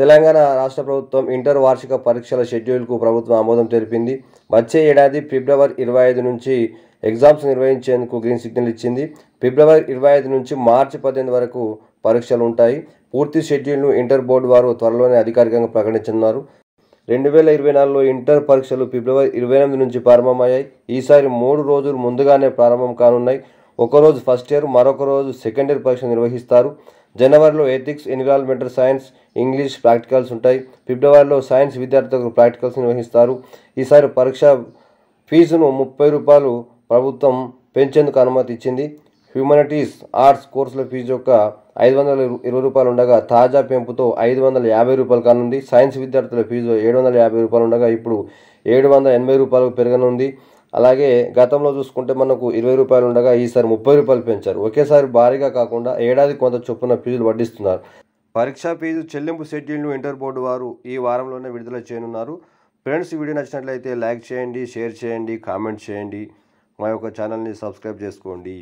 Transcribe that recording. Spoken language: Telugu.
తెలంగాణ రాష్ట్ర ప్రభుత్వం ఇంటర్ వార్షిక పరీక్షల షెడ్యూల్కు ప్రభుత్వం ఆమోదం తెలిపింది. వచ్చే ఏడాది ఫిబ్రవరి 25 నుంచి ఎగ్జామ్స్ నిర్వహించేందుకు గ్రీన్ సిగ్నల్ ఇచ్చింది. ఫిబ్రవరి 25 నుంచి మార్చి 18 వరకు పరీక్షలు ఉంటాయి. పూర్తి షెడ్యూల్ను ఇంటర్ బోర్డు వారు త్వరలోనే అధికారికంగా ప్రకటించనున్నారు. 2024లో ఇంటర్ పరీక్షలు ఫిబ్రవరి 28 నుంచి ప్రారంభమయ్యాయి. ఈసారి 3 రోజులు ముందుగానే ప్రారంభం కానున్నాయి. ఒకరోజు ఫస్ట్ ఇయర్, మరొక రోజు సెకండ్ ఇయర్ పరీక్ష నిర్వహిస్తారు. జనవరిలో ethics, environmental science, English practicals ఉంటాయి. ఫిబ్రవరిలో సైన్స్ విద్యార్థులకు ప్రాక్టికల్స్ నిర్వహిస్తారు. ఈసారి పరీక్ష ఫీజును ₹30 ప్రభుత్వం పెంచేందుకు అనుమతి ఇచ్చింది. హ్యూమనిటీస్, ఆర్ట్స్ కోర్సుల ఫీజు యొక్క ₹520 ఉండగా తాజా పెంపుతో ₹550 కానుంది. సైన్స్ విద్యార్థుల ఫీజు ₹750 ఉండగా ఇప్పుడు ₹780 పెరగనుంది. అలాగే గతంలో చూసుకుంటే మనకు ₹20 ఉండగా ఈసారి ₹30 పెంచారు. ఒకేసారి భారీగా కాకుండా ఏడాది కొంత చొప్పున ఫీజులు వడ్డిస్తున్నారు. పరీక్షా ఫీజు చెల్లింపు షెడ్యూల్ను ఇంటర్ బోర్డు వారు ఈ వారంలోనే విడుదల చేయనున్నారు. ఫ్రెండ్స్, ఈ వీడియో నచ్చినట్లయితే లైక్ చేయండి, షేర్ చేయండి, కామెంట్ చేయండి. మా యొక్క ఛానల్ని సబ్స్క్రైబ్ చేసుకోండి.